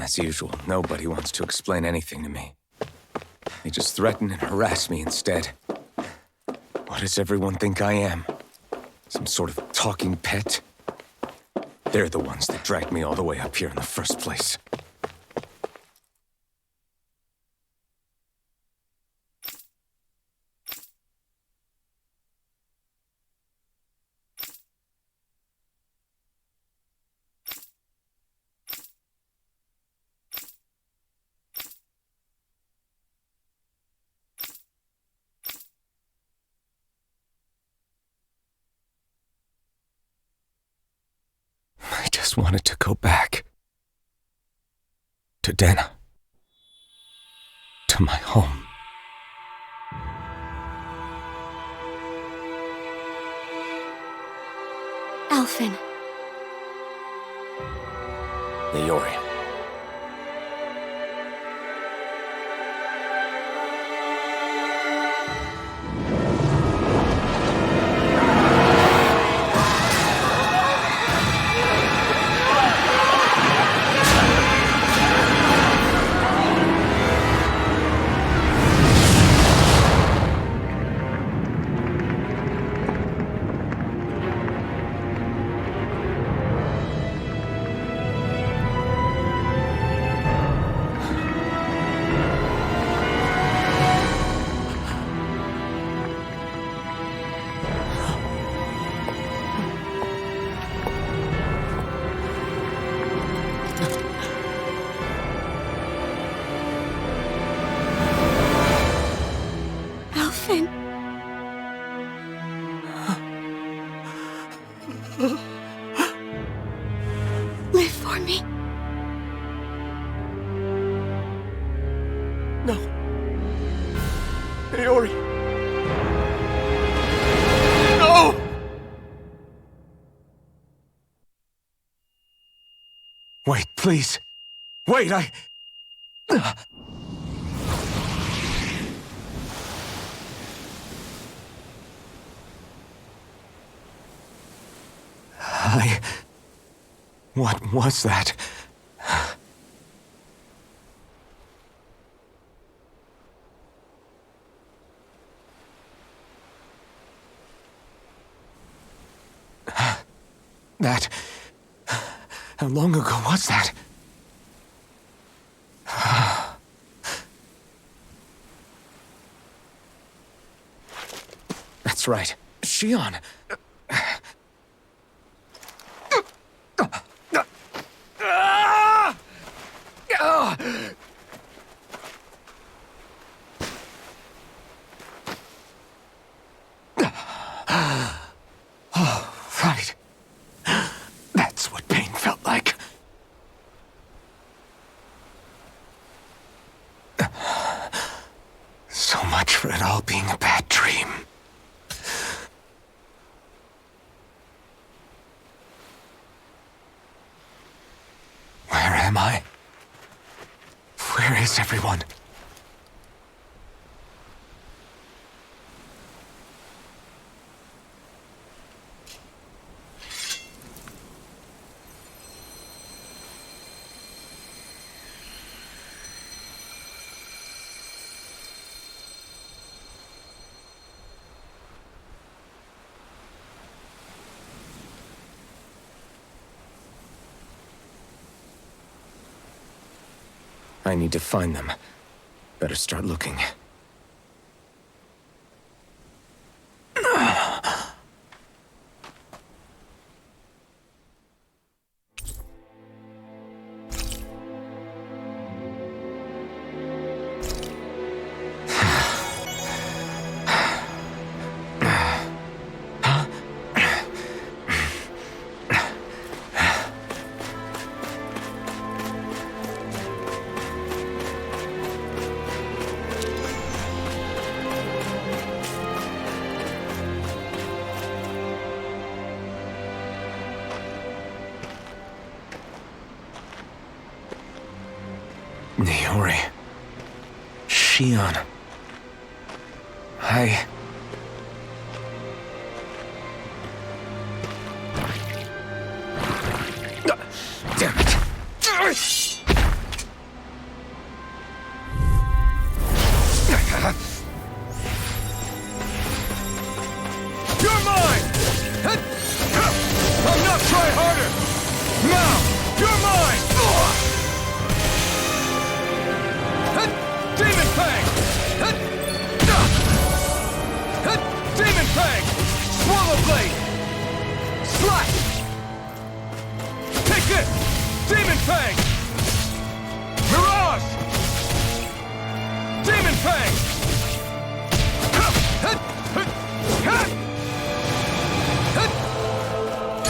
As usual, nobody wants to explain anything to me. They just threaten and harass me instead. What does everyone think I am? Some sort of talking pet? They're the ones that dragged me all the way up here in the first place. I just wanted to go back. To Dahna. To my home. Alphen. Naori. Alphen. Live for me. No. Naori. No! Wait, please. Wait, What was that? That... How long ago was that? That's right. Shion. Oh, right. That's what pain felt like. So much for it all being a bad dream. Where am I? Where is everyone? I need to find them. Better start looking. Naori. Shion. Damn it. it! Demon Fang! Mirage! Demon Fang!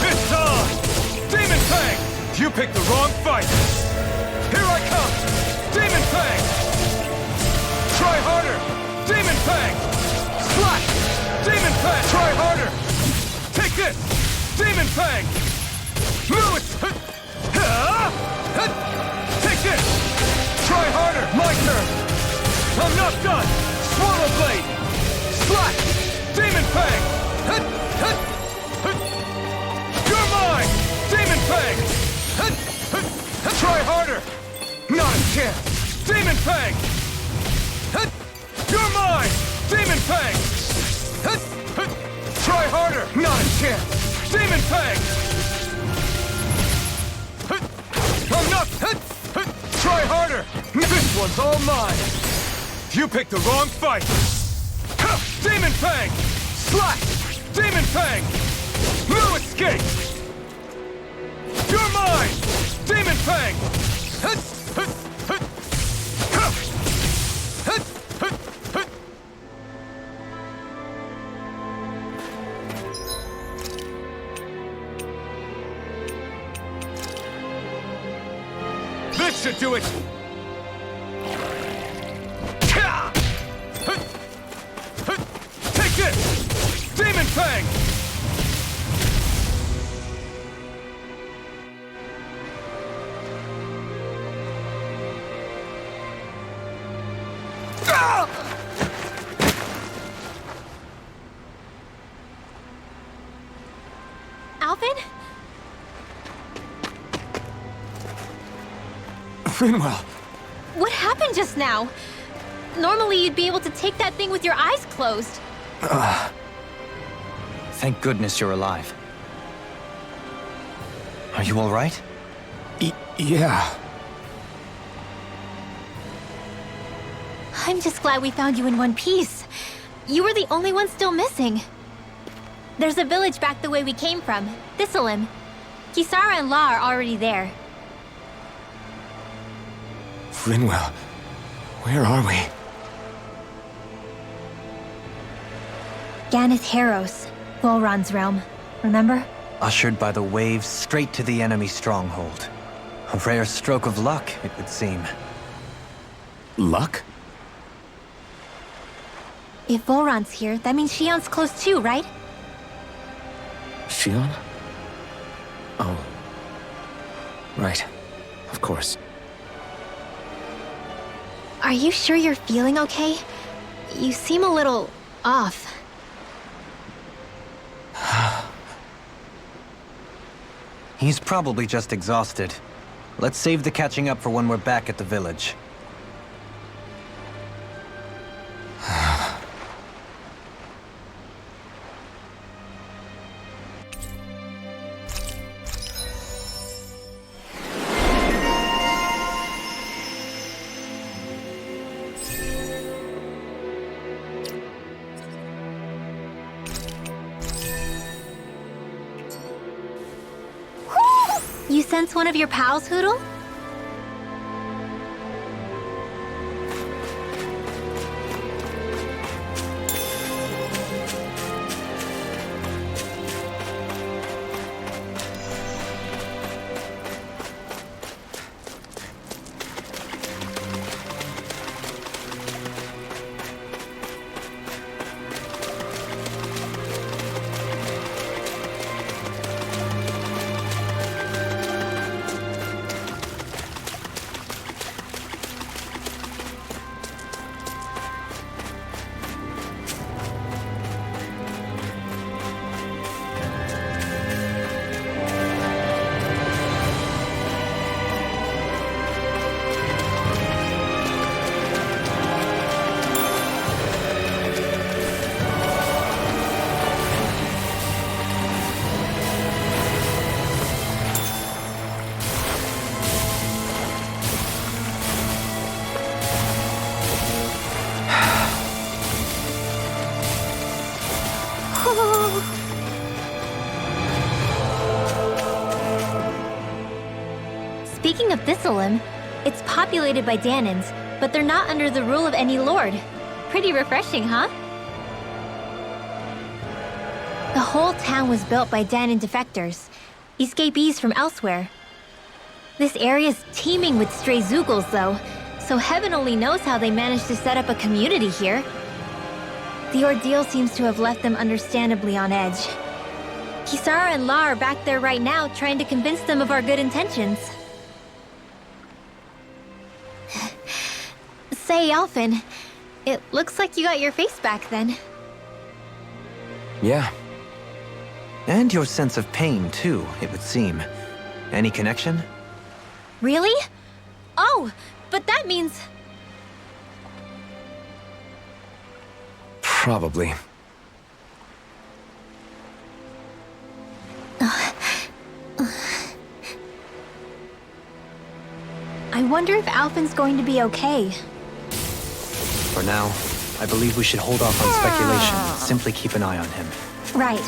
It's on! Demon Fang! You picked the wrong fight! Here I come! Demon Fang! Try harder! Demon Fang! Slash! Demon Fang! Try harder! Take this! Demon Fang! Move it! Take this! Try harder! My turn! I'm not done! Swallow Blade! Slash! Demon Fang! You're mine! Demon Fang! Try harder! Not a chance! Demon Fang! You're mine! Demon Fang! Try harder! Not a chance! Demon Fang! I'm not... Try harder! This one's all mine! You picked the wrong fight! Demon Fang! Slash! Demon Fang! No escape! You're mine! Demon Fang! This should do it! Take this! Demon Fang! Alvin? Finwell! What happened just now? Normally you'd be able to take that thing with your eyes closed. Thank goodness you're alive. Are you all right? Yeah. I'm just glad we found you in one piece. You were the only one still missing. There's a village back the way we came from, Thistleim. Kisara and La are already there. Finwell, where are we? Ganeth Heros, Volron's realm. Remember? Ushered by the waves straight to the enemy stronghold. A rare stroke of luck, it would seem. Luck? If Volron's here, that means Shion's close too, right? Shion? Oh. Right. Of course. Are you sure you're feeling okay? You seem a little off. He's probably just exhausted. Let's save the catching up for when we're back at the village. You sense one of your pals, Hoodle? Speaking of Thistleum, it's populated by Danans, but they're not under the rule of any lord. Pretty refreshing, huh? The whole town was built by Danan defectors, escapees from elsewhere. This area's teeming with stray Zoogles, though, so heaven only knows how they managed to set up a community here. The ordeal seems to have left them understandably on edge. Kisara and La are back there right now trying to convince them of our good intentions. Say, Alphen, it looks like you got your face back then. Yeah. And your sense of pain, too, it would seem. Any connection? Really? Oh, but that means... Probably. I wonder if Alphen's going to be okay. For now, I believe we should hold off on speculation. Simply keep an eye on him. Right.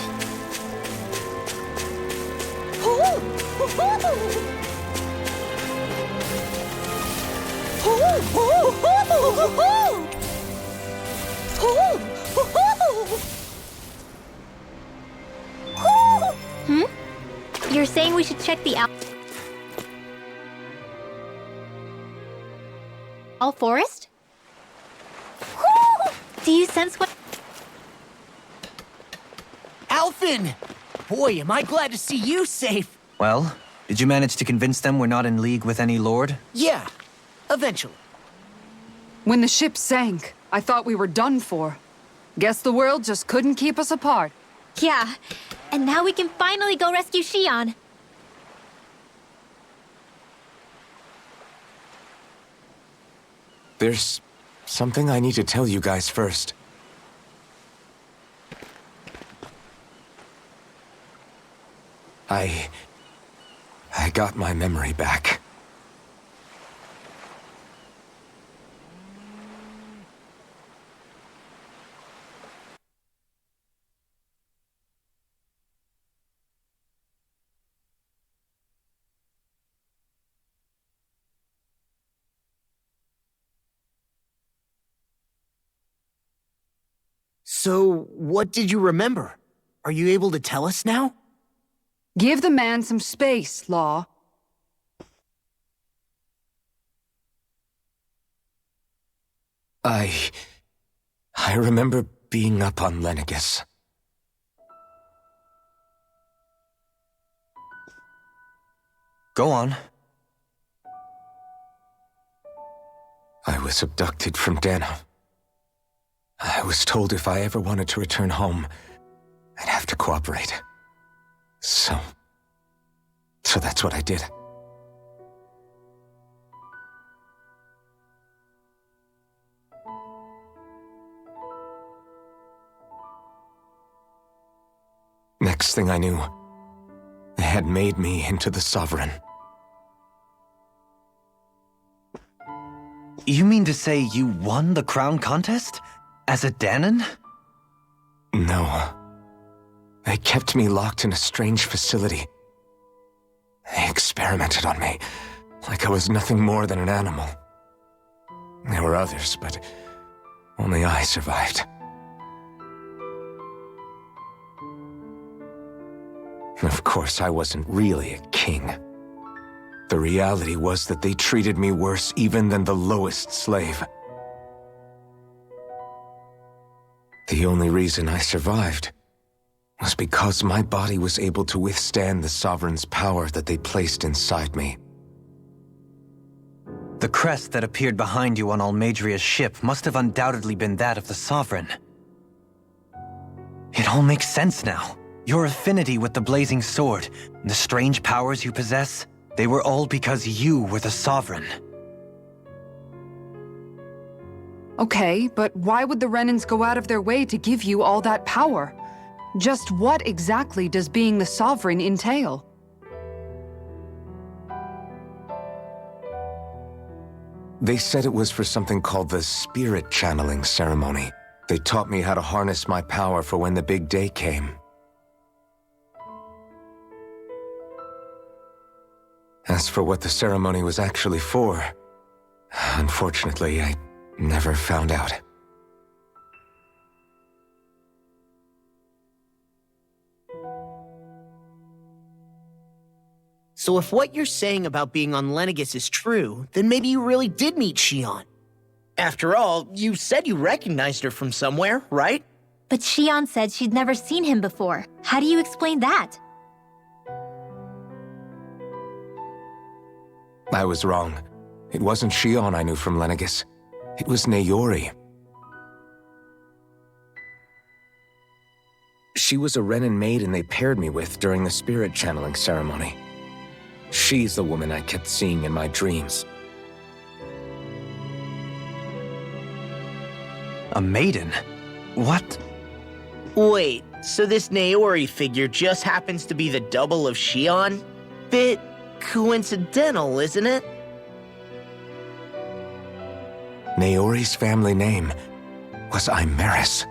Hmm? You're saying we should check the Owl Forest? Do you sense what... Alphen! Boy, am I glad to see you safe. Well, did you manage to convince them we're not in league with any lord? Yeah, eventually. When the ship sank, I thought we were done for. Guess the world just couldn't keep us apart. Yeah, and now we can finally go rescue Xion. There's something I need to tell you guys first. I got my memory back. So, what did you remember? Are you able to tell us now? Give the man some space, Law. I remember being up on Lenegus. Go on. I was abducted from Dahna. I was told if I ever wanted to return home, I'd have to cooperate. So that's what I did. Next thing I knew, they had made me into the Sovereign. You mean to say you won the crown contest? As a Danan? No. They kept me locked in a strange facility. They experimented on me, like I was nothing more than an animal. There were others, but only I survived. Of course, I wasn't really a king. The reality was that they treated me worse even than the lowest slave. The only reason I survived was because my body was able to withstand the Sovereign's power that they placed inside me. The crest that appeared behind you on Almadria's ship must have undoubtedly been that of the Sovereign. It all makes sense now. Your affinity with the Blazing Sword, the strange powers you possess, they were all because you were the Sovereign. Okay, but why would the Renans go out of their way to give you all that power? Just what exactly does being the Sovereign entail? They said it was for something called the Spirit Channeling Ceremony. They taught me how to harness my power for when the big day came. As for what the ceremony was actually for, unfortunately, I never found out. So if what you're saying about being on Lenegis is true, then maybe you really did meet Shion. After all, you said you recognized her from somewhere, right? But Shion said she'd never seen him before. How do you explain that? I was wrong. It wasn't Shion I knew from Lenegis. It was Naori. She was a Renin maiden they paired me with during the spirit channeling ceremony. She's the woman I kept seeing in my dreams. A maiden? What? Wait, so this Naori figure just happens to be the double of Shion? Bit coincidental, isn't it? Naori's family name was Imeris.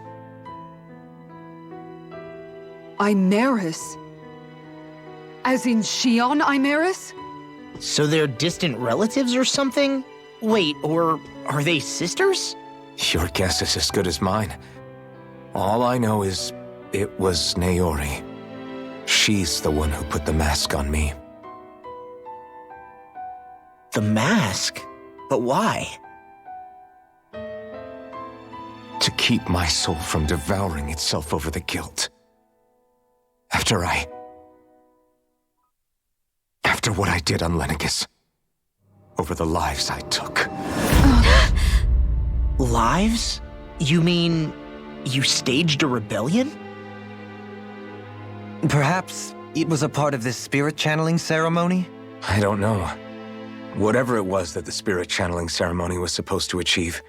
Imeris? As in Shion Imeris? So they're distant relatives or something? Wait, or are they sisters? Your guess is as good as mine. All I know is it was Naori. She's the one who put the mask on me. The mask? But why? To keep my soul from devouring itself over the guilt. After what I did on Lenegis. Over the lives I took. Lives? You mean you staged a rebellion? Perhaps it was a part of this spirit channeling ceremony? I don't know. Whatever it was that the spirit channeling ceremony was supposed to achieve,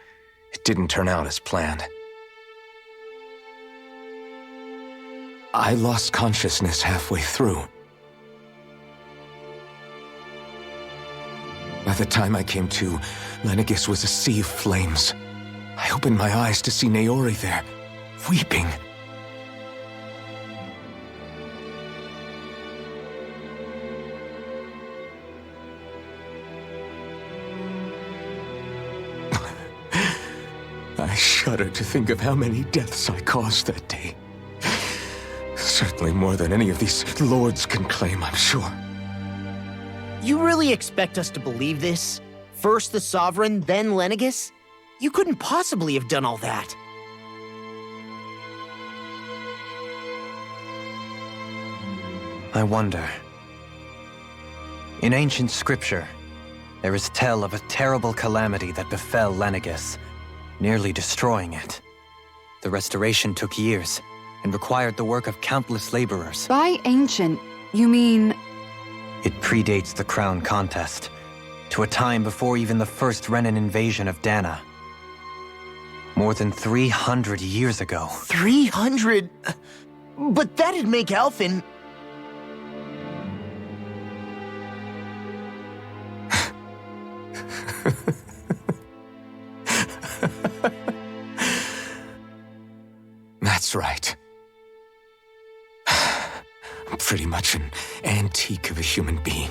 it didn't turn out as planned. I lost consciousness halfway through. By the time I came to, Lenegis was a sea of flames. I opened my eyes to see Naori there, weeping. I shudder to think of how many deaths I caused that day. Certainly more than any of these lords can claim, I'm sure. You really expect us to believe this? First the Sovereign, then Lenegis? You couldn't possibly have done all that. I wonder. In ancient scripture, there is tell of a terrible calamity that befell Lenegis, nearly destroying it. The restoration took years and required the work of countless laborers. By ancient, you mean... It predates the crown contest, to a time before even the first Renin invasion of Dahna. More than 300 years ago. 300? But that'd make Alphen... That's right. I'm pretty much an antique of a human being.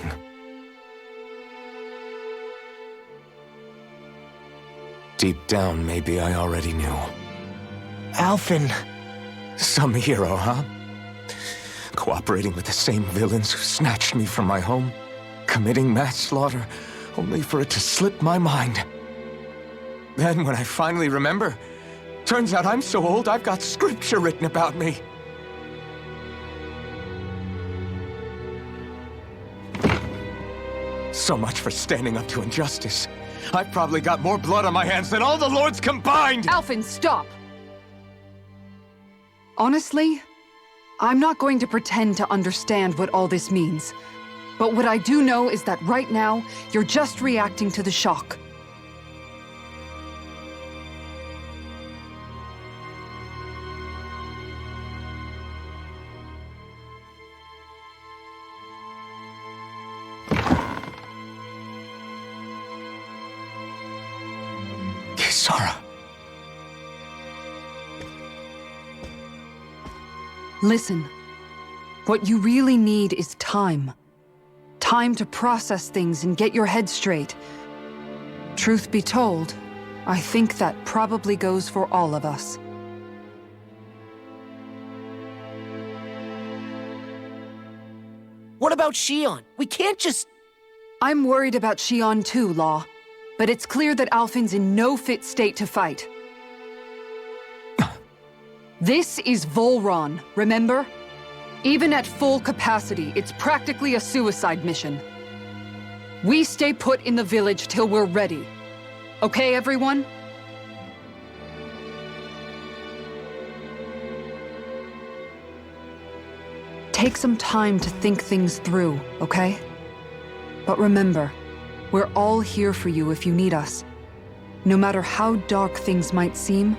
Deep down, maybe I already knew. Alphen... Some hero, huh? Cooperating with the same villains who snatched me from my home, committing mass slaughter, only for it to slip my mind. Then, when I finally remember, turns out I'm so old I've got scripture written about me. So much for standing up to injustice. I've probably got more blood on my hands than all the lords combined! Alphen, stop! Honestly, I'm not going to pretend to understand what all this means. But what I do know is that right now, you're just reacting to the shock. Kisara. Listen, what you really need is time. time to process things and get your head straight. Truth be told, I think that probably goes for all of us. What about Shion? We can't just... I'm worried about Shion too, Law. But it's clear that Alphen's in no fit state to fight. This is Volron, remember? Even at full capacity, it's practically a suicide mission. We stay put in the village till we're ready. Okay, everyone? Take some time to think things through, okay? But remember, we're all here for you if you need us. No matter how dark things might seem,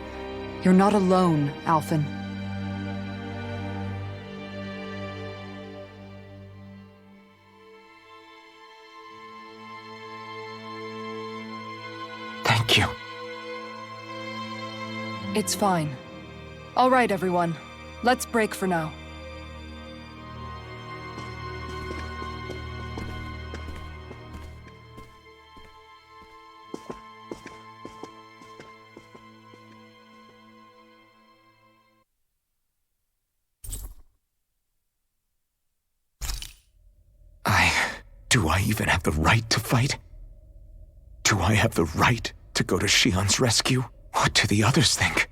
you're not alone, Alphen. Thank you. It's fine. All right, everyone. Let's break for now. Do I even have the right to fight? Do I have the right to go to Shion's rescue? What do the others think?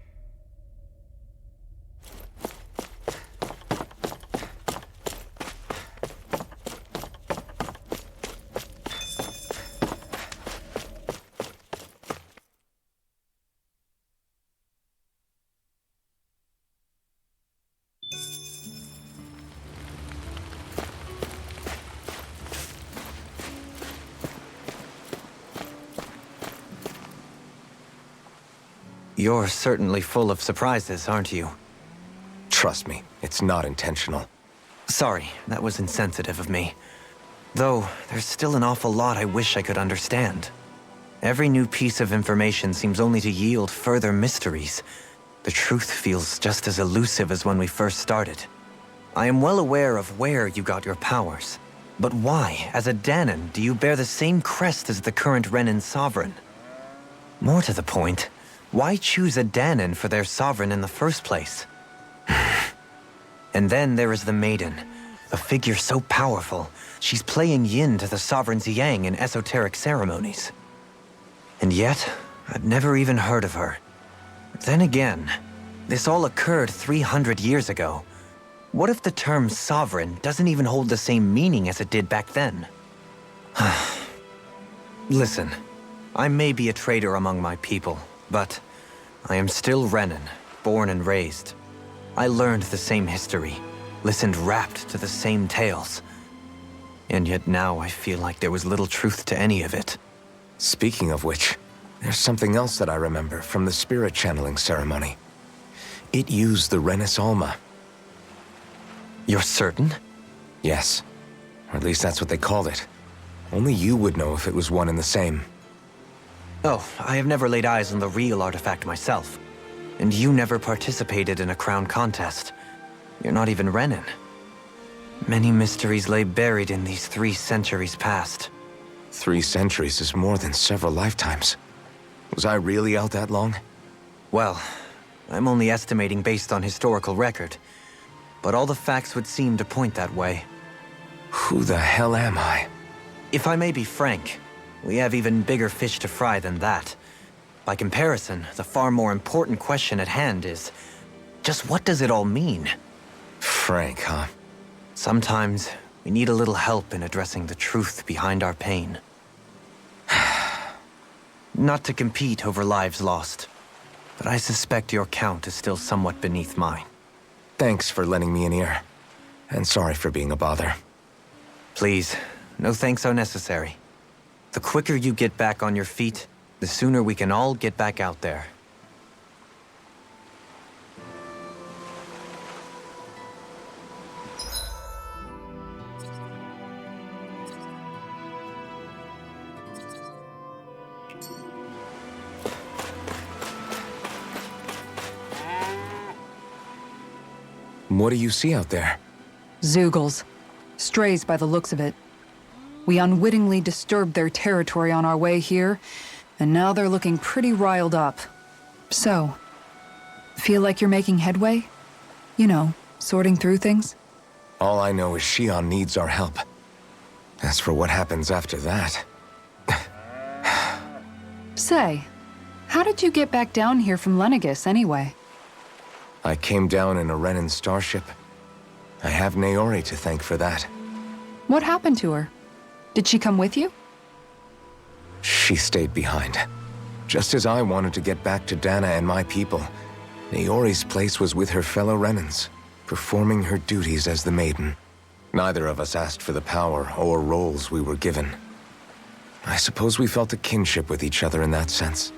You're certainly full of surprises, aren't you? Trust me, it's not intentional. Sorry, that was insensitive of me. Though, there's still an awful lot I wish I could understand. Every new piece of information seems only to yield further mysteries. The truth feels just as elusive as when we first started. I am well aware of where you got your powers. But why, as a Dahnan, do you bear the same crest as the current Renan sovereign? More to the point, why choose a Dahnan for their sovereign in the first place? And then there is the Maiden, a figure so powerful, she's playing yin to the sovereign's yang in esoteric ceremonies. And yet, I've never even heard of her. Then again, this all occurred 300 years ago. What if the term sovereign doesn't even hold the same meaning as it did back then? Listen, I may be a traitor among my people, but I am still Renan, born and raised. I learned the same history, listened rapt to the same tales. And yet now I feel like there was little truth to any of it. Speaking of which, there's something else that I remember from the spirit channeling ceremony. It used the Renis Alma. You're certain? Yes. Or at least that's what they called it. Only you would know if it was one and the same. Oh, I have never laid eyes on the real artifact myself. And you never participated in a crown contest. You're not even Renan. Many mysteries lay buried in these 3 centuries past. 3 centuries is more than several lifetimes. Was I really out that long? Well, I'm only estimating based on historical record. But all the facts would seem to point that way. Who the hell am I? If I may be frank, we have even bigger fish to fry than that. By comparison, the far more important question at hand is, just what does it all mean? Frank, huh? Sometimes, we need a little help in addressing the truth behind our pain. Not to compete over lives lost, but I suspect your count is still somewhat beneath mine. Thanks for lending me an ear. And sorry for being a bother. Please, no thanks are necessary. The quicker you get back on your feet, the sooner we can all get back out there. What do you see out there? Zeugles. Strays by the looks of it. We unwittingly disturbed their territory on our way here, and now they're looking pretty riled up. So, feel like you're making headway? You know, sorting through things? All I know is Shion needs our help. As for what happens after that... Say, how did you get back down here from Lenegis anyway? I came down in a Renan starship. I have Naori to thank for that. What happened to her? Did she come with you? She stayed behind. Just as I wanted to get back to Dahna and my people, Naori's place was with her fellow Renans, performing her duties as the maiden. Neither of us asked for the power or roles we were given. I suppose we felt a kinship with each other in that sense.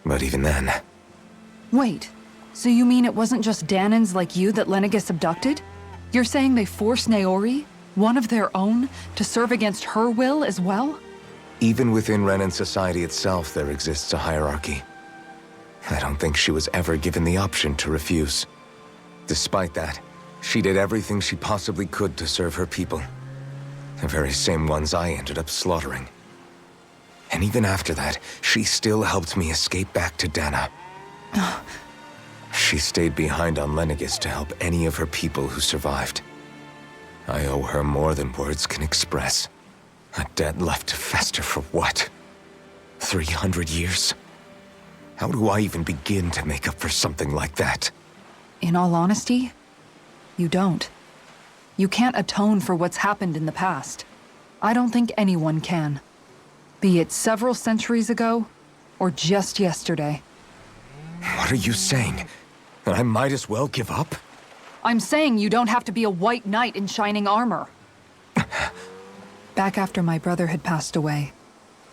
But even then... Wait, so you mean it wasn't just Dahnans like you that Lenegis abducted? You're saying they forced Naori, one of their own, to serve against her will as well? Even within Renan society itself, there exists a hierarchy. I don't think she was ever given the option to refuse. Despite that, she did everything she possibly could to serve her people. The very same ones I ended up slaughtering. And even after that, she still helped me escape back to Dahna. She stayed behind on Lenegis to help any of her people who survived. I owe her more than words can express. A debt left to fester for what? 300 years? How do I even begin to make up for something like that? In all honesty, you don't. You can't atone for what's happened in the past. I don't think anyone can. Be it several centuries ago, or just yesterday. What are you saying? That I might as well give up? I'm saying you don't have to be a white knight in shining armor. Back after my brother had passed away,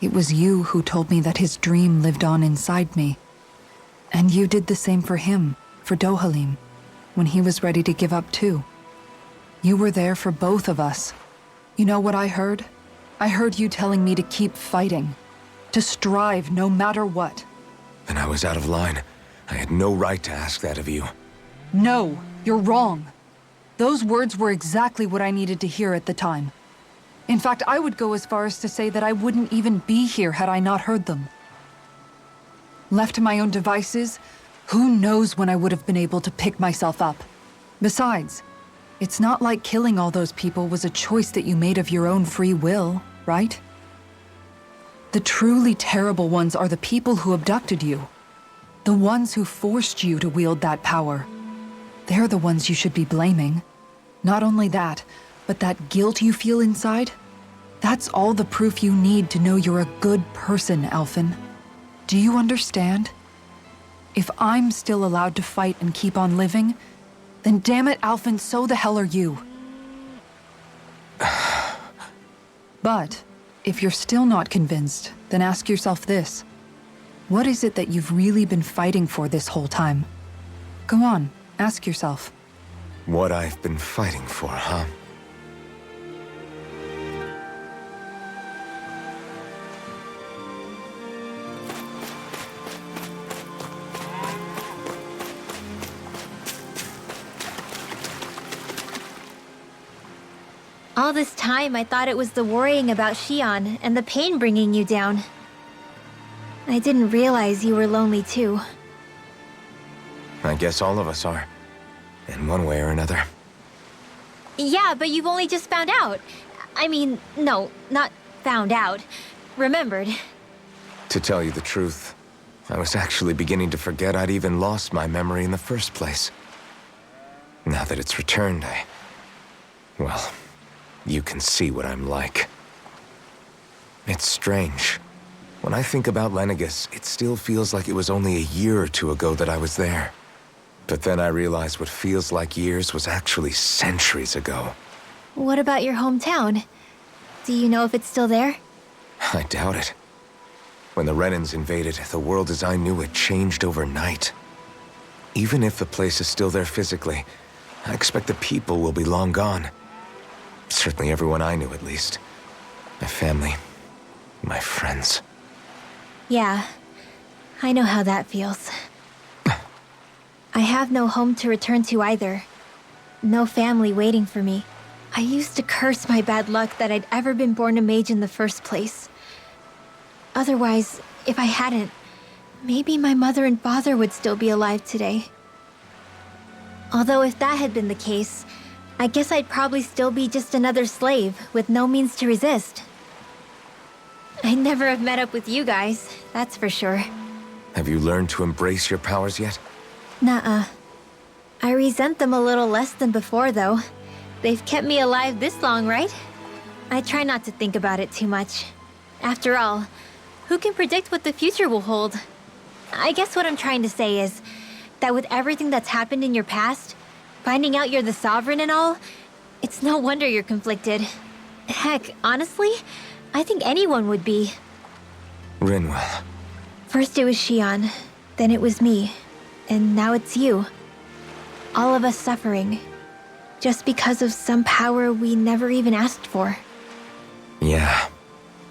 it was you who told me that his dream lived on inside me. And you did the same for him, for Dohalim, when he was ready to give up too. You were there for both of us. You know what I heard? I heard you telling me to keep fighting, to strive no matter what. Then I was out of line. I had no right to ask that of you. No, you're wrong. Those words were exactly what I needed to hear at the time. In fact, I would go as far as to say that I wouldn't even be here had I not heard them. Left to my own devices, who knows when I would have been able to pick myself up. Besides, it's not like killing all those people was a choice that you made of your own free will, right? The truly terrible ones are the people who abducted you. The ones who forced you to wield that power. They're the ones you should be blaming. Not only that, but that guilt you feel inside, that's all the proof you need to know you're a good person, Alphen. Do you understand? If I'm still allowed to fight and keep on living, then damn it, Alphen, so the hell are you. But, if you're still not convinced, then ask yourself this. What is it that you've really been fighting for this whole time? Go on, ask yourself. What I've been fighting for, huh? All this time, I thought it was the worrying about Shion and the pain bringing you down. I didn't realize you were lonely too. I guess all of us are. In one way or another. Yeah, but you've only just found out. I mean, no, not found out. Remembered. To tell you the truth, I was actually beginning to forget I'd even lost my memory in the first place. Now that it's returned, well, you can see what I'm like. It's strange. When I think about Lenegis, it still feels like it was only a year or two ago that I was there. But then I realized what feels like years was actually centuries ago. What about your hometown? Do you know if it's still there? I doubt it. When the Renans invaded, the world as I knew it changed overnight. Even if the place is still there physically, I expect the people will be long gone. Certainly everyone I knew, at least. My family, my friends. Yeah, I know how that feels. I have no home to return to either. No family waiting for me. I used to curse my bad luck that I'd ever been born a mage in the first place. Otherwise, if I hadn't, maybe my mother and father would still be alive today. Although if that had been the case, I guess I'd probably still be just another slave with no means to resist. I'd never have met up with you guys, that's for sure. Have you learned to embrace your powers yet? Nuh-uh. I resent them a little less than before, though. They've kept me alive this long, right? I try not to think about it too much. After all, who can predict what the future will hold? I guess what I'm trying to say is that with everything that's happened in your past, finding out you're the Sovereign and all, it's no wonder you're conflicted. Heck, honestly, I think anyone would be. Rinwell. First it was Shion, then it was me, and now it's you. All of us suffering, just because of some power we never even asked for. Yeah.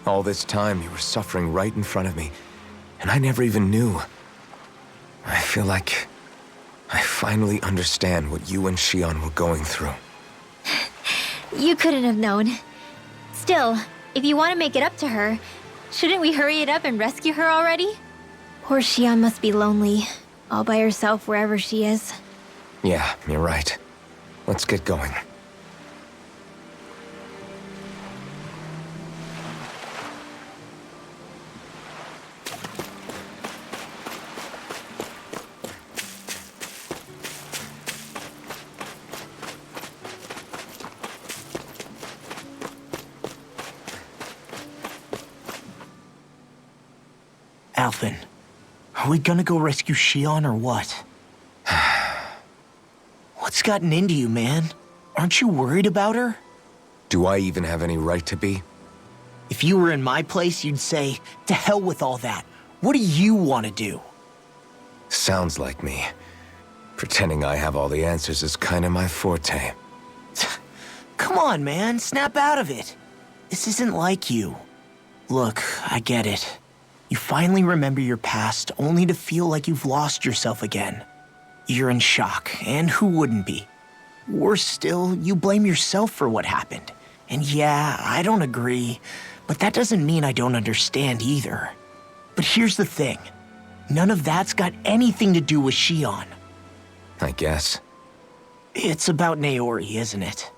All this time you were suffering right in front of me, and I never even knew. I feel like I finally understand what you and Shion were going through. You couldn't have known. Still, if you want to make it up to her, shouldn't we hurry it up and rescue her already? Poor Shion must be lonely, all by herself wherever she is. Yeah, you're right. Let's get going. Alphen, are we gonna go rescue Shion or what? What's gotten into you, man? Aren't you worried about her? Do I even have any right to be? If you were in my place, you'd say, to hell with all that. What do you want to do? Sounds like me. Pretending I have all the answers is kind of my forte. Come on, man, snap out of it. This isn't like you. Look, I get it. You finally remember your past, only to feel like you've lost yourself again. You're in shock, and who wouldn't be? Worse still, you blame yourself for what happened. And yeah, I don't agree, but that doesn't mean I don't understand either. But here's the thing. None of that's got anything to do with Shion. I guess. It's about Naori, isn't it?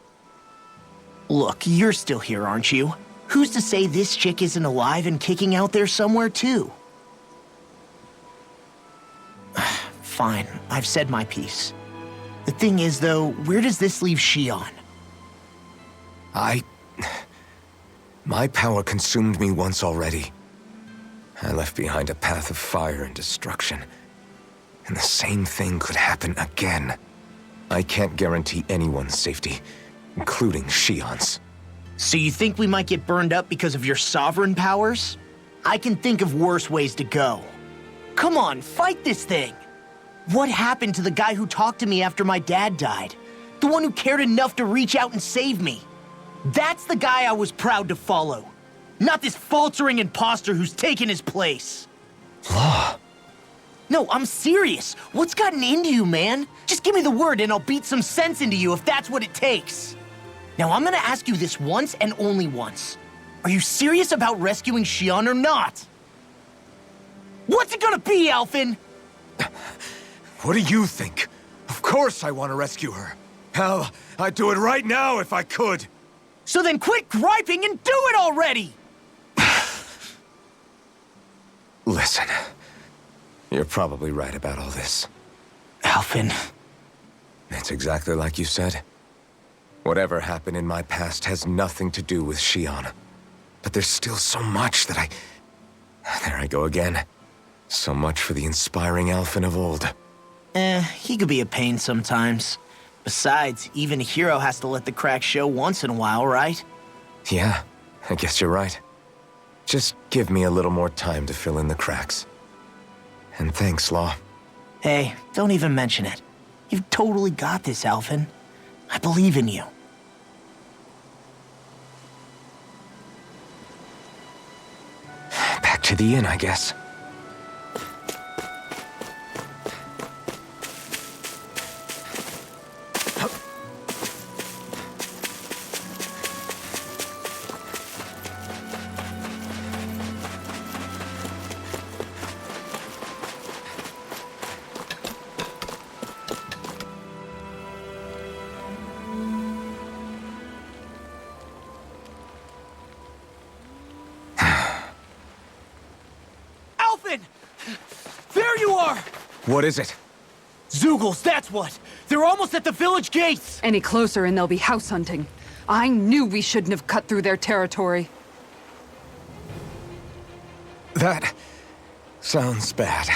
Look, you're still here, aren't you? Who's to say this chick isn't alive and kicking out there somewhere, too? Fine, I've said my piece. The thing is, though, where does this leave Shion? My power consumed me once already. I left behind a path of fire and destruction. And the same thing could happen again. I can't guarantee anyone's safety, including Shion's. So you think we might get burned up because of your sovereign powers? I can think of worse ways to go. Come on, fight this thing! What happened to the guy who talked to me after my dad died? The one who cared enough to reach out and save me? That's the guy I was proud to follow. Not this faltering imposter who's taken his place. Law. No, I'm serious. What's gotten into you, man? Just give me the word and I'll beat some sense into you if that's what it takes. Now, I'm gonna ask you this once and only once. Are you serious about rescuing Shion or not? What's it gonna be, Alphen? What do you think? Of course I want to rescue her. Hell, I'd do it right now if I could. So then quit griping and do it already! Listen, you're probably right about all this. Alphen. It's exactly like you said. Whatever happened in my past has nothing to do with Shion. But there's still so much that There I go again. So much for the inspiring Alphen of old. He could be a pain sometimes. Besides, even a hero has to let the cracks show once in a while, right? Yeah, I guess you're right. Just give me a little more time to fill in the cracks. And thanks, Law. Hey, don't even mention it. You've totally got this, Alphen. I believe in you. Back to the inn, I guess. Alphen! There you are! What is it? Zeugles, that's what! They're almost at the village gates! Any closer and they'll be house hunting. I knew we shouldn't have cut through their territory. That sounds bad.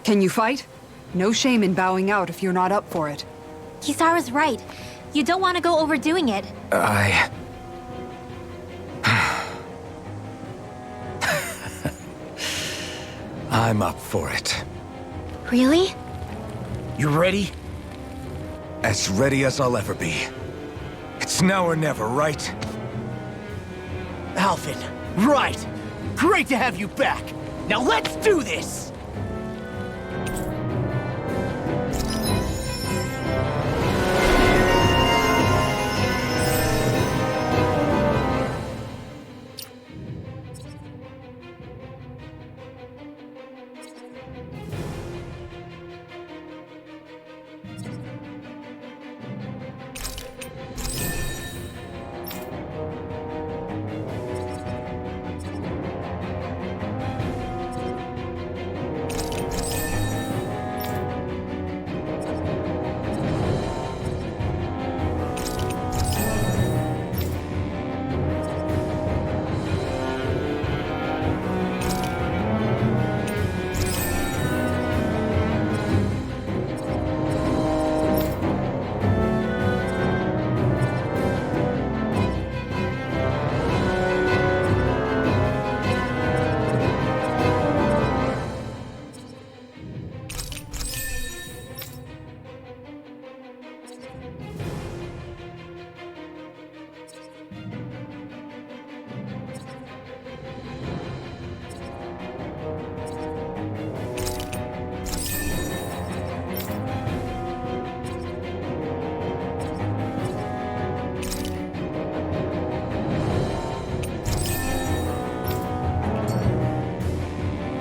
Can you fight? No shame in bowing out if you're not up for it. Kisara's right. You don't want to go overdoing it. I'm up for it. Really? You ready? As ready as I'll ever be. It's now or never, right? Alphen, right! Great to have you back! Now let's do this!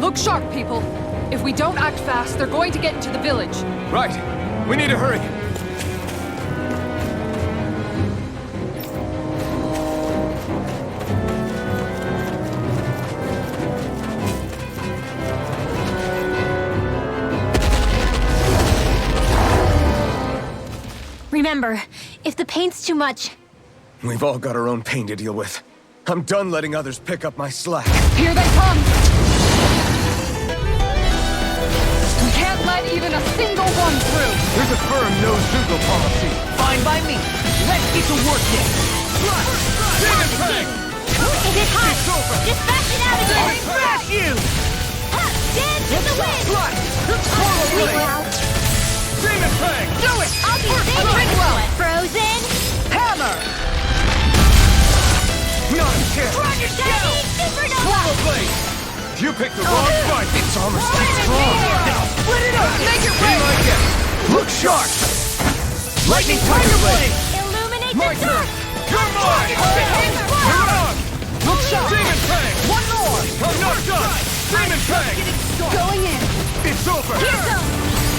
Look sharp, people. If we don't act fast, they're going to get into the village. Right. We need to hurry. Remember, if the pain's too much... We've all got our own pain to deal with. I'm done letting others pick up my slack. Here they come! We can't let even a single one through! There's a firm no-Zeugle policy. Fine by me. Let's get to work then. Is it hot? Just bash it out again! Smash you! Dance in the wind! Sweet well. Demon Fang! Do it! I'll be big well. Frozen! Hammer! Not a chance! Dragon Supernova! Blade! You picked the wrong fight! It's almost too strong! Now split it up! Make it Be rain! like it! Look sharp! Lightning Tiger Blade! Illuminate My the turn! dark! You're mine! You're on! Look sharp! Demon Fang! One more! I'm not done! Demon Fang! Going in! It's over! Here goes!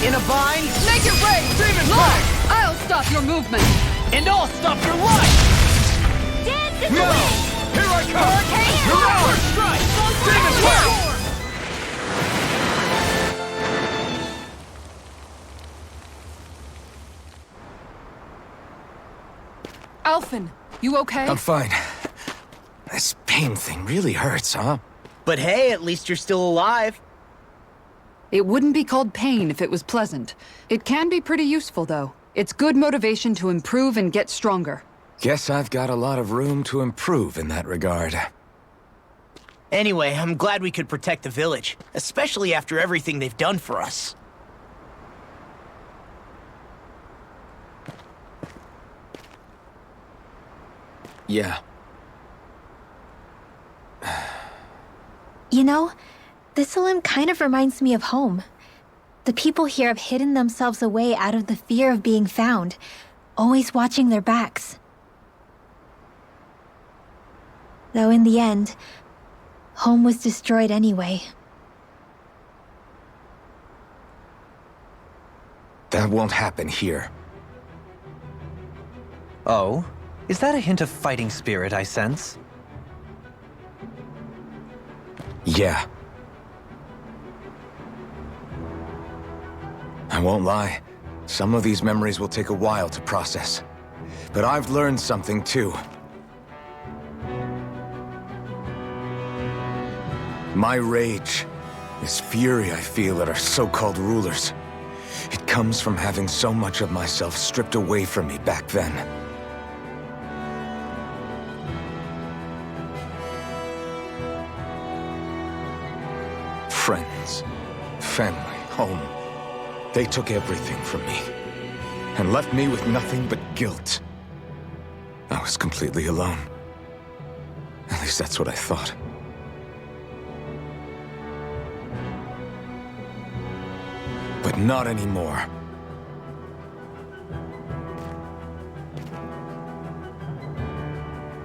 In a bind, Make it rain! Demon Lock! Fang! I'll stop your movement! and I'll stop your life! Dance in the No! wind! Here I come! Hurricane You're Storm! on! Strike! Demon Fang! Alphen, you okay? I'm fine. This pain thing really hurts, huh? But hey, at least you're still alive. It wouldn't be called pain if it was pleasant. It can be pretty useful, though. It's good motivation to improve and get stronger. Guess I've got a lot of room to improve in that regard. Anyway, I'm glad we could protect the village, especially after everything they've done for us. Yeah. You know, this limb kind of reminds me of home. The people here have hidden themselves away out of the fear of being found, always watching their backs. Though in the end, home was destroyed anyway. That won't happen here. Oh? Is that a hint of fighting spirit I sense? Yeah. I won't lie. Some of these memories will take a while to process. But I've learned something too. My rage, this fury I feel at our so-called rulers, it comes from having so much of myself stripped away from me back then. Friends, family, home. They took everything from me, and left me with nothing but guilt. I was completely alone. At least that's what I thought. But not anymore.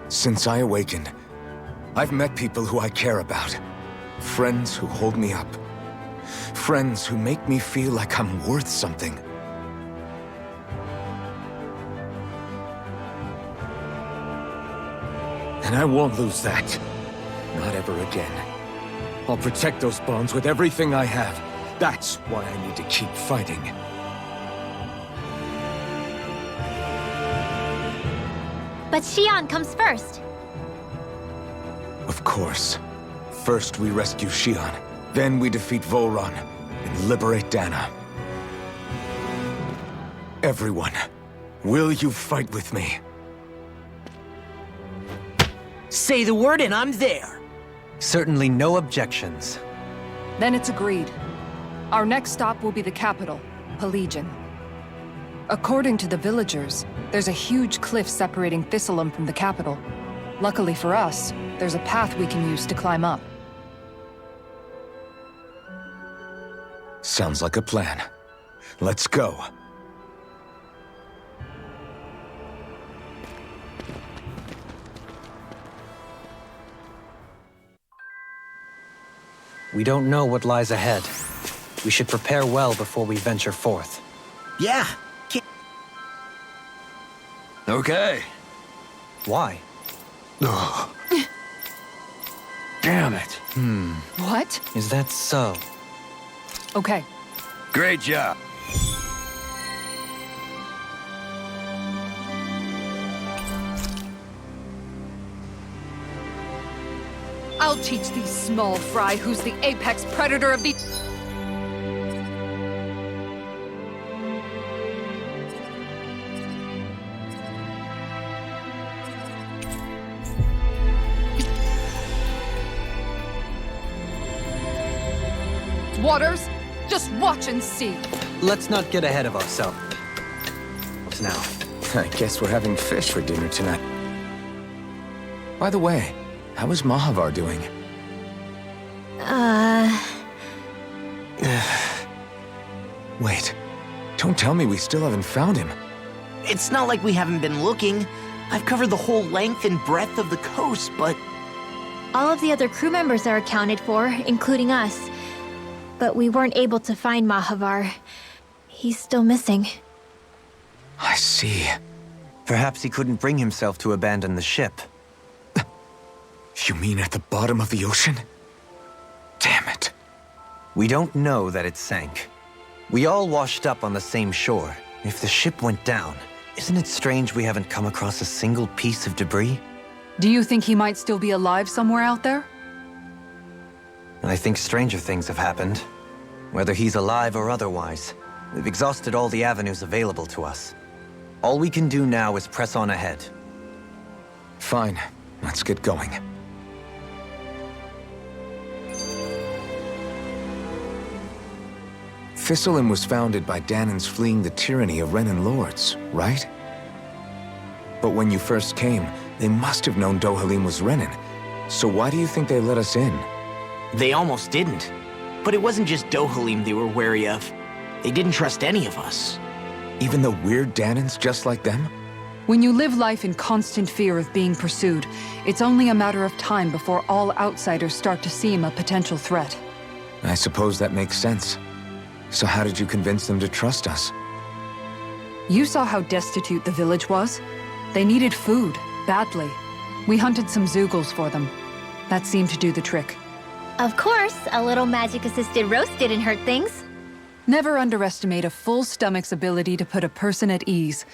Since I awakened, I've met people who I care about. Friends who hold me up. Friends who make me feel like I'm worth something. And I won't lose that. Not ever again. I'll protect those bonds with everything I have. That's why I need to keep fighting. But Xion comes first. Of course. First we rescue Xion, then we defeat Volron and liberate Dahna. Everyone, will you fight with me? Say the word and I'm there. Certainly no objections. Then it's agreed. Our next stop will be the capital, Pelegion. According to the villagers, there's a huge cliff separating Thistleum from the capital. Luckily for us, there's a path we can use to climb up. Sounds like a plan. Let's go. We don't know what lies ahead. We should prepare well before we venture forth. Yeah. Okay. Why? Damn it. What? Is that so? Okay. Great job. I'll teach these small fry who's the apex predator of the... Waters, just watch and see. Let's not get ahead of ourselves. Now. I guess we're having fish for dinner tonight. By the way, how is Mahavar doing? Wait. Don't tell me we still haven't found him. It's not like we haven't been looking. I've covered the whole length and breadth of the coast, but... All of the other crew members are accounted for, including us. But we weren't able to find Mahavar. He's still missing. I see. Perhaps he couldn't bring himself to abandon the ship. You mean at the bottom of the ocean? Damn it. We don't know that it sank. We all washed up on the same shore. If the ship went down, isn't it strange we haven't come across a single piece of debris? Do you think he might still be alive somewhere out there? I think stranger things have happened. Whether he's alive or otherwise, we've exhausted all the avenues available to us. All we can do now is press on ahead. Fine. Let's get going. Thistleum was founded by Danan's fleeing the tyranny of Renan lords, right? But when you first came, they must have known Dohalim was Renan. So why do you think they let us in? They almost didn't. But it wasn't just Dohalim they were wary of. They didn't trust any of us. Even the weird Danans just like them? When you live life in constant fear of being pursued, it's only a matter of time before all outsiders start to seem a potential threat. I suppose that makes sense. So how did you convince them to trust us? You saw how destitute the village was. They needed food, badly. We hunted some Zeugles for them. That seemed to do the trick. Of course, a little magic-assisted roast didn't hurt things. Never underestimate a full stomach's ability to put a person at ease.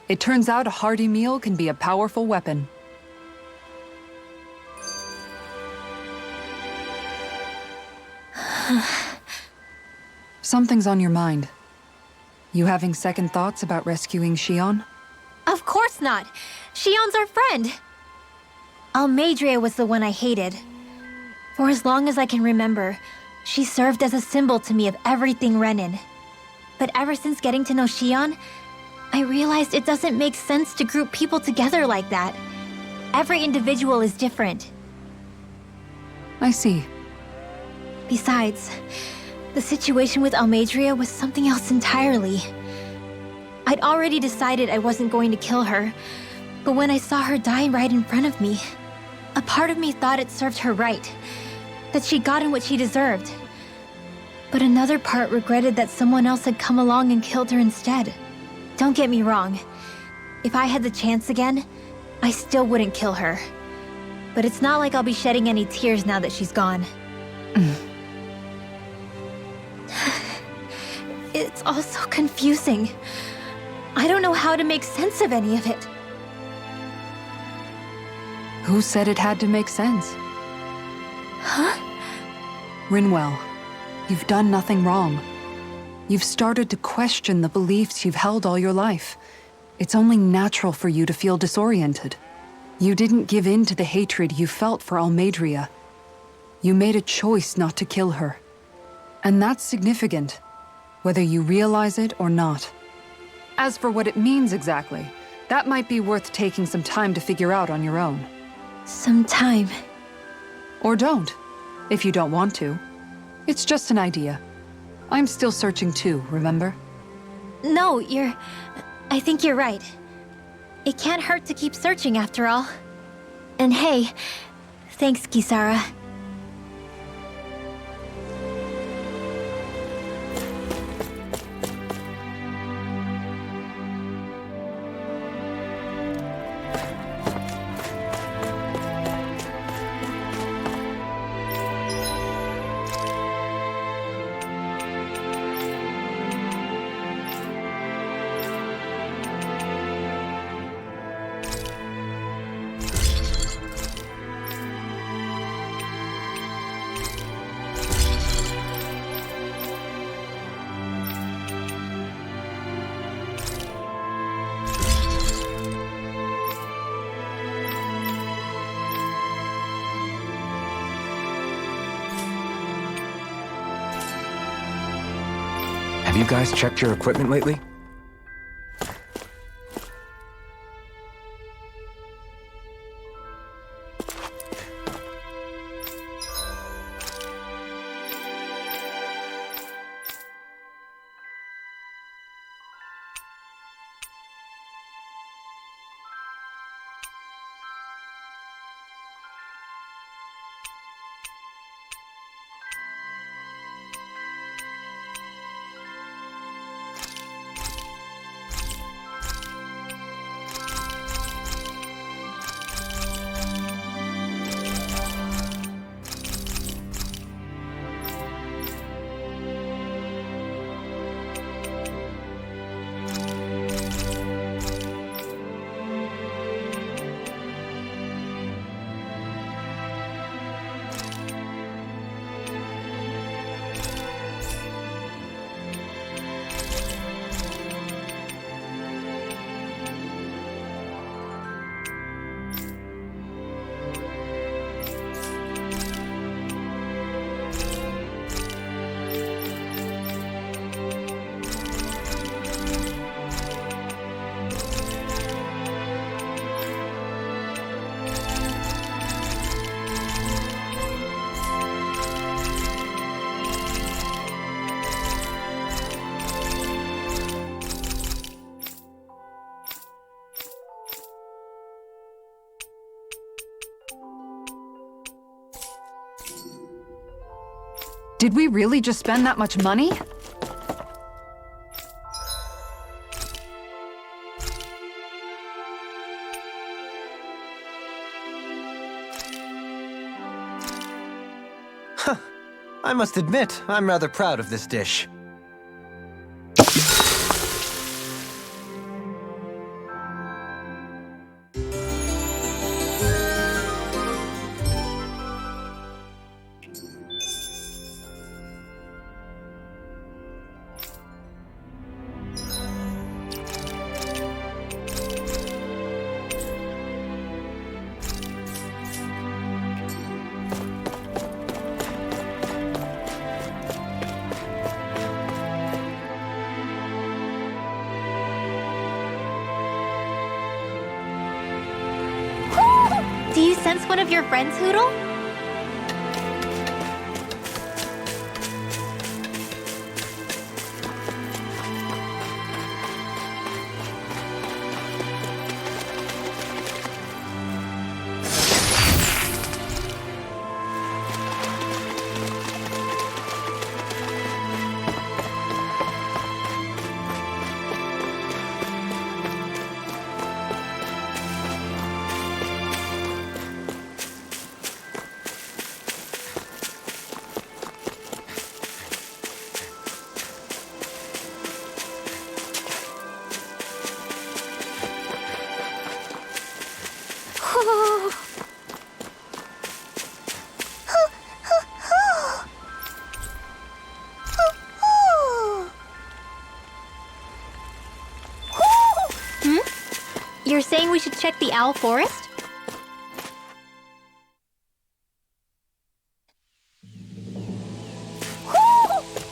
It turns out a hearty meal can be a powerful weapon. Something's on your mind. You having second thoughts about rescuing Shion? Of course not! Shion's our friend! Almeidrea was the one I hated. For as long as I can remember, she served as a symbol to me of everything Renin. But ever since getting to know Shion, I realized it doesn't make sense to group people together like that. Every individual is different. I see. Besides, the situation with Almeidrea was something else entirely. I'd already decided I wasn't going to kill her, but when I saw her die right in front of me, a part of me thought it served her right, that she'd gotten what she deserved. But another part regretted that someone else had come along and killed her instead. Don't get me wrong. If I had the chance again, I still wouldn't kill her. But it's not like I'll be shedding any tears now that she's gone. It's all so confusing. I don't know how to make sense of any of it. Who said it had to make sense? Huh? Rinwell, you've done nothing wrong. You've started to question the beliefs you've held all your life. It's only natural for you to feel disoriented. You didn't give in to the hatred you felt for Almeidrea. You made a choice not to kill her. And that's significant, whether you realize it or not. As for what it means exactly, that might be worth taking some time to figure out on your own. Some time. Or don't, if you don't want to. It's just an idea. I'm still searching too, remember? No, I think you're right. It can't hurt to keep searching after all. And hey, thanks, Kisara. Have you guys checked your equipment lately? Did we really just spend that much money? I must admit, I'm rather proud of this dish. one of your friends, Hoodle? You're saying we should check the owl forest?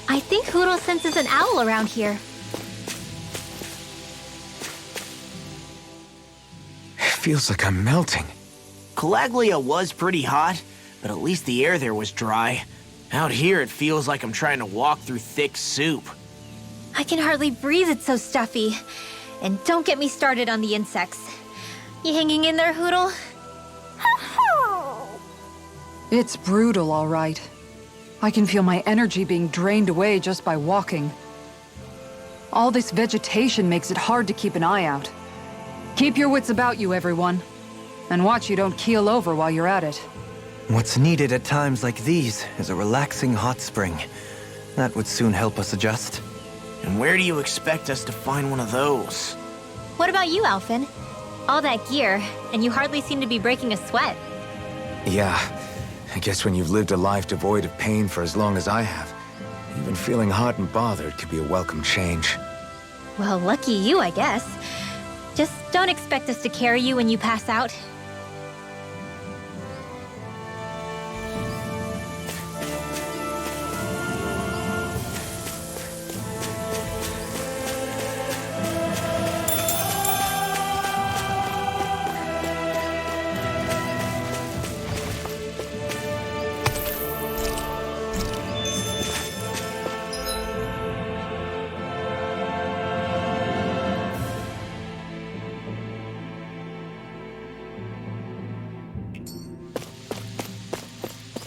I think Hoodle senses an owl around here. It feels like I'm melting. Calaglia was pretty hot, but at least the air there was dry. Out here, it feels like I'm trying to walk through thick soup. I can hardly breathe, it's so stuffy. And don't get me started on the insects. You hanging in there, Hoodle? It's brutal, all right. I can feel my energy being drained away just by walking. All this vegetation makes it hard to keep an eye out. Keep your wits about you, everyone. And watch you don't keel over while you're at it. What's needed at times like these is a relaxing hot spring. That would soon help us adjust. And where do you expect us to find one of those? What about you, Alphen? All that gear, and you hardly seem to be breaking a sweat. Yeah, I guess when you've lived a life devoid of pain for as long as I have, even feeling hot and bothered could be a welcome change. Well, lucky you, I guess. Just don't expect us to carry you when you pass out.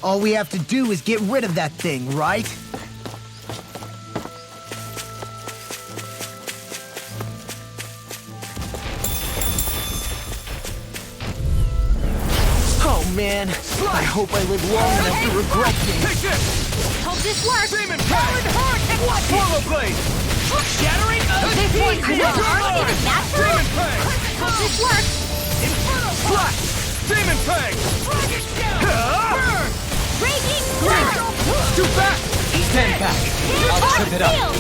All we have to do is get rid of that thing, right? Oh man, I hope I live long enough to regret this. Take this! Hope this works! Demon Fang! Swallow Blade! Shattering This one's not already the master? Demon Fang! Hope this works! Inferno Slash! Demon Fang! Burn! Raging Blast! Too fast! Stand back. I'll trip it up.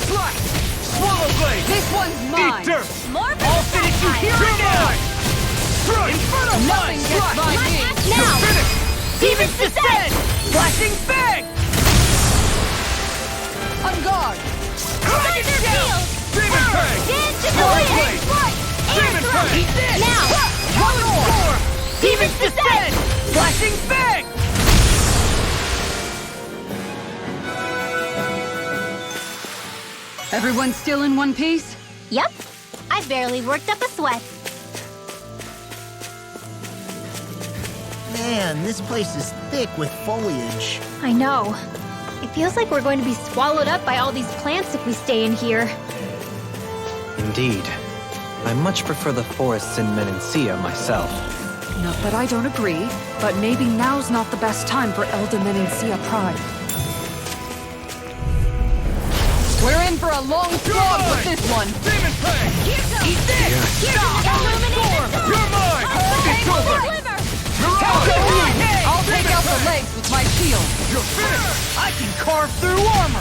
Slash! Swallow Blade! This one's mine! Eat dirt! More I'll finish you here and now! Strike! Inferno Nothing Fang! gets by me! now! Finish! Demons descend! Flashing Fang! On guard! Thunder Field! Demon Fang! Dance to the Swallow wind! Blade! Demon Fang! Eat this! Now! One more! Demons descend! Flashing Fang! Everyone still in one piece? Yep. I barely worked up a sweat. Man, this place is thick with foliage. I know. It feels like we're going to be swallowed up by all these plants if we stay in here. Indeed. I much prefer the forests in Menancia myself. Not that I don't agree, but maybe now's not the best time for Elder Menancia Pride. We're in for a long slog with this one! Demon Fang! Eat this! You're mine! It's over! You're on! I'll take out the legs with my shield! You're finished! I can carve through armor!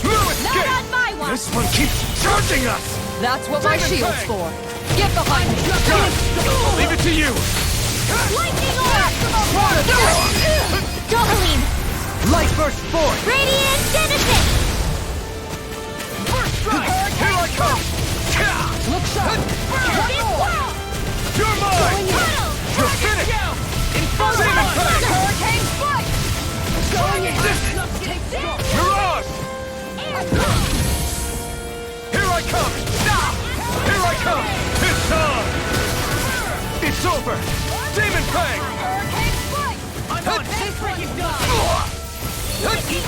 No escape! Not on my one! This one keeps charging us! That's what my Demon shield's Fang! for! Get behind me! Done! I'll leave it to you! Lightning orb! Dohaline! Light burst forth! Radiant Genesis! First strike! Here I come! Look sharp! You're mine! You're Demon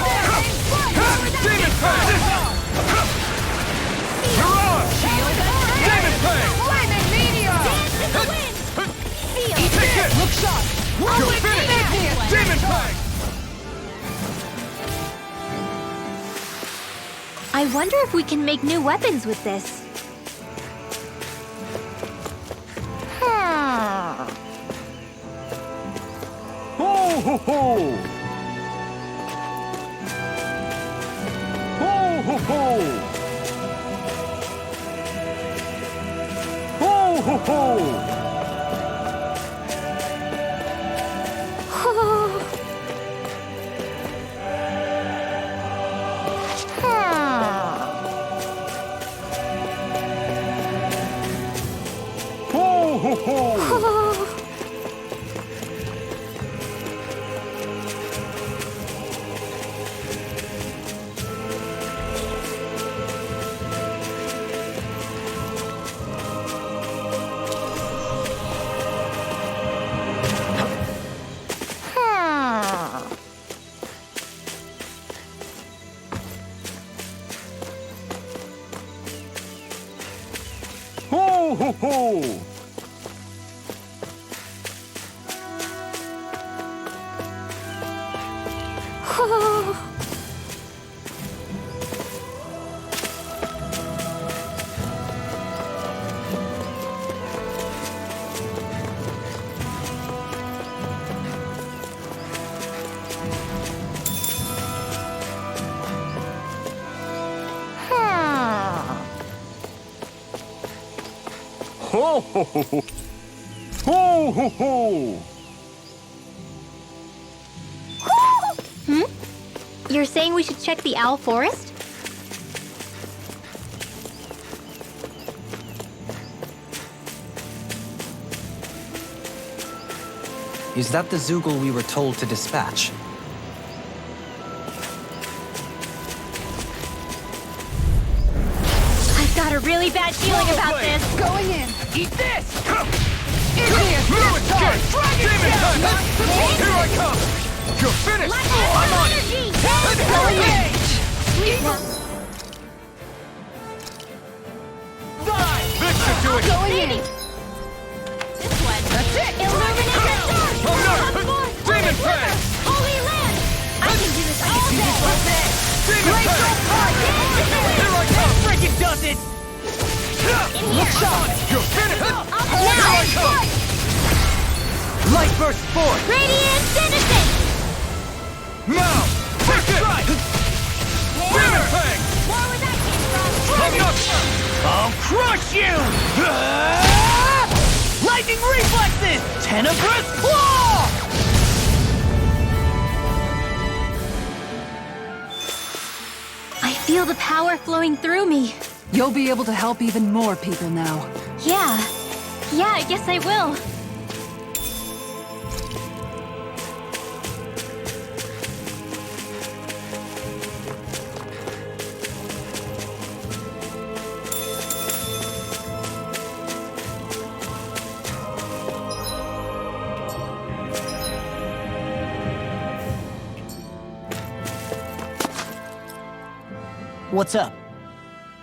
Fang! You're on! Demon Fang! Lightning meteor! Dance in the wind! Feel Take it! Look sharp! You're finished! Demon Fang! I wonder if we can make new weapons with this. Ho ho ho! Ho ho ho! Ho ho ho! Ho ho ho! Ho ho ho! Ho ho ho ho! Ho ho ho! You're saying we should check the owl forest? Is that the Zoogle we were told to dispatch? I've got a really bad feeling about this. Going in. Eat this! Fluid Skin! Demon Fang! Here I come! You're finished! I'm on it! This should do it! Going in. This one! That's it! Illuminate the stars! Oh no! Demon River! Fang! Holy land! I can do this all day! Demon Fang! Here I come! Freaking does it! In here! You're finished! Now! Here I come! Light burst forth! Radiant Citizen! Now! Take it! Demon Fang! More where that came from! I'm not... I'll crush you! Lightning reflexes! Tenebrous claw! I feel the power flowing through me. You'll be able to help even more people now. Yeah, I guess I will. What's up?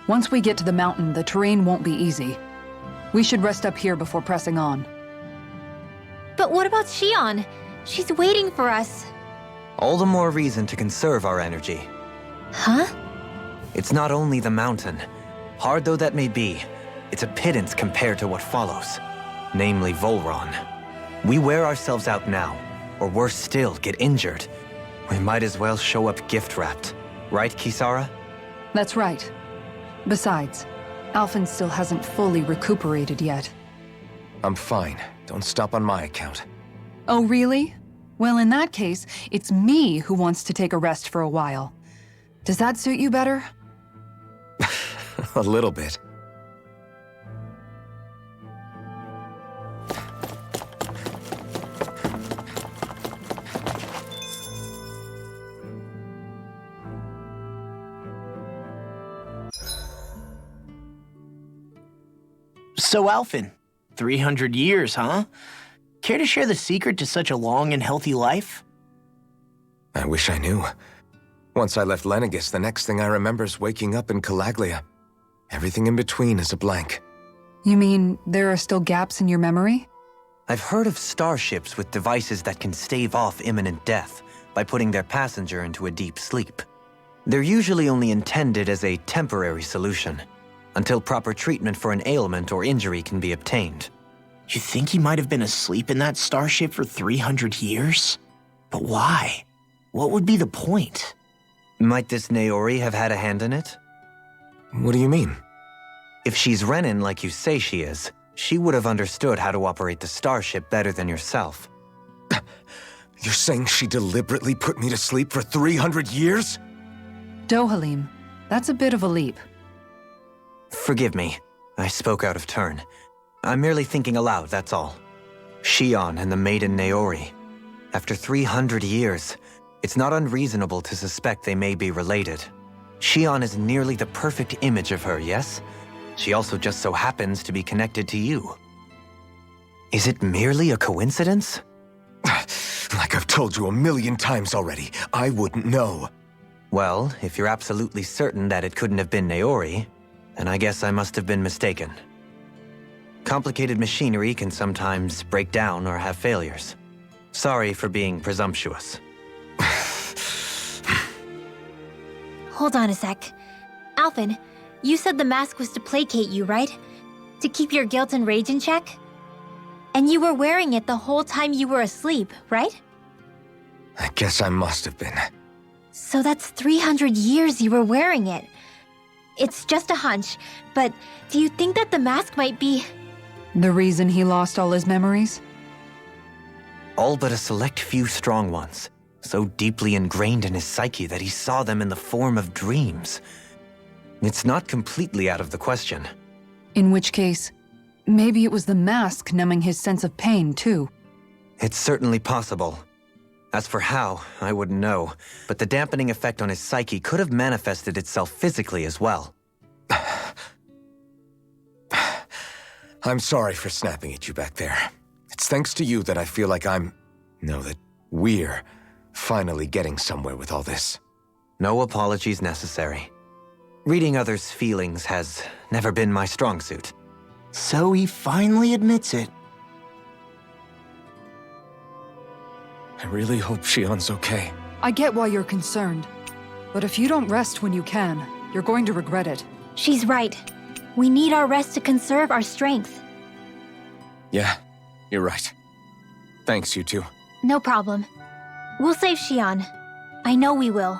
Once we get to the mountain, the terrain won't be easy. We should rest up here before pressing on. But what about Shion? She's waiting for us. All the more reason to conserve our energy. Huh? It's not only the mountain. Hard though that may be, it's a pittance compared to what follows. Namely Volron. We wear ourselves out now, or worse still, get injured. We might as well show up gift-wrapped. Right, Kisara? That's right. Besides, Alphen still hasn't fully recuperated yet. I'm fine. Don't stop on my account. Oh, really? Well, in that case, it's me who wants to take a rest for a while. Does that suit you better? A little bit. So, Alphen, 300 years, huh? Care to share the secret to such a long and healthy life? I wish I knew. Once I left Lenegis, the next thing I remember is waking up in Calaglia. Everything in between is a blank. You mean there are still gaps in your memory? I've heard of starships with devices that can stave off imminent death by putting their passenger into a deep sleep. They're usually only intended as a temporary solution, until proper treatment for an ailment or injury can be obtained. You think he might have been asleep in that starship for 300 years? But why? What would be the point? Might this Naori have had a hand in it? What do you mean? If she's Renin like you say she is, she would have understood how to operate the starship better than yourself. You're saying she deliberately put me to sleep for 300 years? Dohalim, that's a bit of a leap. Forgive me, I spoke out of turn. I'm merely thinking aloud, that's all. Shion and the maiden Naori. After 300 years, it's not unreasonable to suspect they may be related. Shion is nearly the perfect image of her, yes? She also just so happens to be connected to you. Is it merely a coincidence? Like I've told you 1,000,000 times already, I wouldn't know. Well, if you're absolutely certain that it couldn't have been Naori, then I guess I must have been mistaken. Complicated machinery can sometimes break down or have failures. Sorry for being presumptuous. Hold on a sec. Alphen, you said the mask was to placate you, right? To keep your guilt and rage in check? And you were wearing it the whole time you were asleep, right? I guess I must have been. So that's 300 years you were wearing it. It's just a hunch, but do you think that the mask might be... The reason he lost all his memories? All but a select few strong ones, so deeply ingrained in his psyche that he saw them in the form of dreams. It's not completely out of the question. In which case, maybe it was the mask numbing his sense of pain, too. It's certainly possible. As for how, I wouldn't know, but the dampening effect on his psyche could have manifested itself physically as well. I'm sorry for snapping at you back there. It's thanks to you that I feel like that we're finally getting somewhere with all this. No apologies necessary. Reading others' feelings has never been my strong suit. So he finally admits it. I really hope Shion's okay. I get why you're concerned. But if you don't rest when you can, you're going to regret it. She's right. We need our rest to conserve our strength. Yeah, you're right. Thanks, you two. No problem. We'll save Shion. I know we will.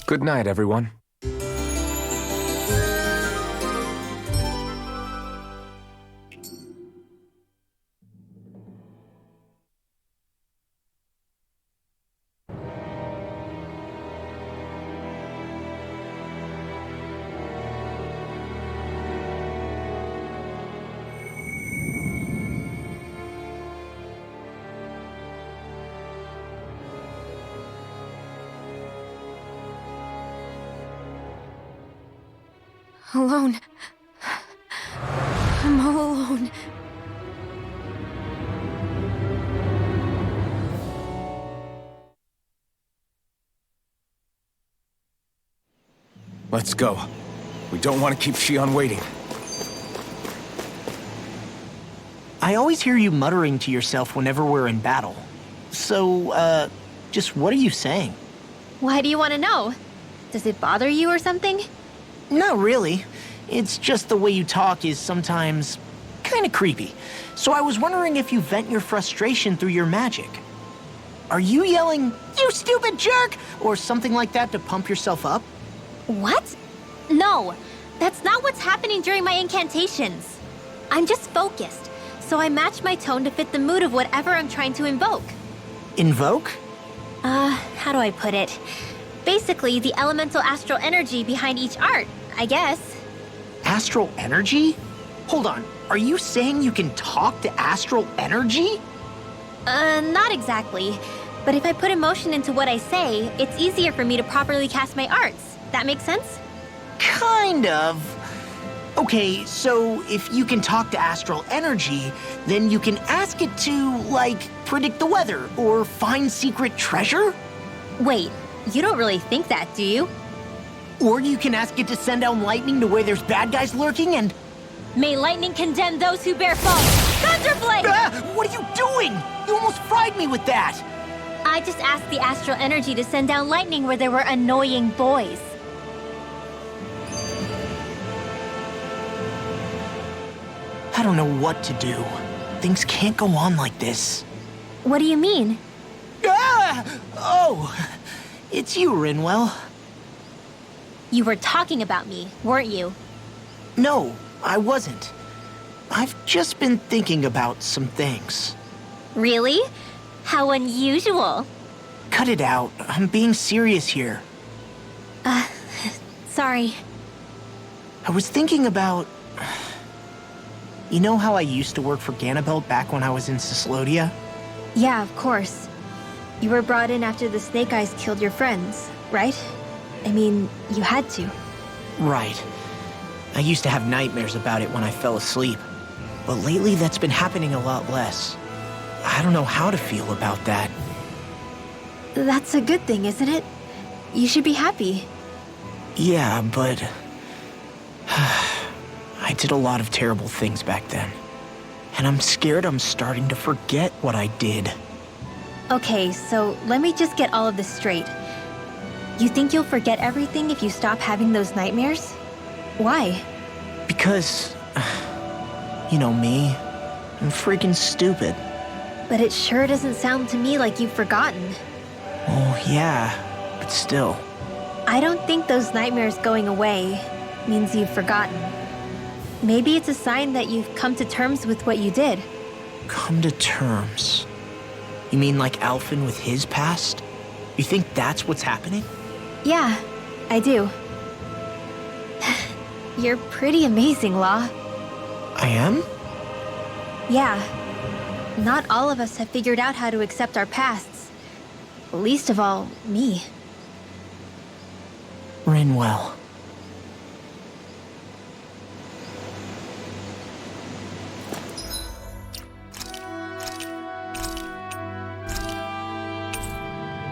Good night, everyone. Alone. I'm all alone. Let's go. We don't want to keep Shion waiting. I always hear you muttering to yourself whenever we're in battle. So, just what are you saying? Why do you want to know? Does it bother you or something? Not really. It's just the way you talk is sometimes kind of creepy. So I was wondering if you vent your frustration through your magic. Are you yelling, "You stupid jerk," or something like that to pump yourself up? What? No, that's not what's happening during my incantations. I'm just focused, so I match my tone to fit the mood of whatever I'm trying to invoke. Invoke? How do I put it? Basically, the elemental astral energy behind each art, I guess. Astral energy? Hold on, are you saying you can talk to astral energy? Not exactly. But if I put emotion into what I say, it's easier for me to properly cast my arts. That makes sense? Kind of. Okay, so if you can talk to astral energy, then you can ask it to, like, predict the weather or find secret treasure. Wait, you don't really think that, do you? Or you can ask it to send down lightning to where there's bad guys lurking and... May lightning condemn those who bear false. Thunderblade! What are you doing? You almost fried me with that! I just asked the astral energy to send down lightning where there were annoying boys. I don't know what to do. Things can't go on like this. What do you mean? Ah! Oh, it's you, Rinwell. You were talking about me, weren't you? No, I wasn't. I've just been thinking about some things. Really? How unusual. Cut it out. I'm being serious here. Sorry. I was thinking about... You know how I used to work for Ganabelt back when I was in Cyslodia? Yeah, of course. You were brought in after the Snake Eyes killed your friends, right? I mean, you had to. Right. I used to have nightmares about it when I fell asleep. But lately that's been happening a lot less. I don't know how to feel about that. That's a good thing, isn't it? You should be happy. Yeah, but... I did a lot of terrible things back then. And I'm scared I'm starting to forget what I did. Okay, so let me just get all of this straight. You think you'll forget everything if you stop having those nightmares? Why? Because... You know me. I'm freaking stupid. But it sure doesn't sound to me like you've forgotten. Oh, yeah. But still. I don't think those nightmares going away means you've forgotten. Maybe it's a sign that you've come to terms with what you did. Come to terms? You mean like Alphen with his past? You think that's what's happening? Yeah, I do. You're pretty amazing, Law. I am? Yeah. Not all of us have figured out how to accept our pasts. Least of all, me. Rinwell.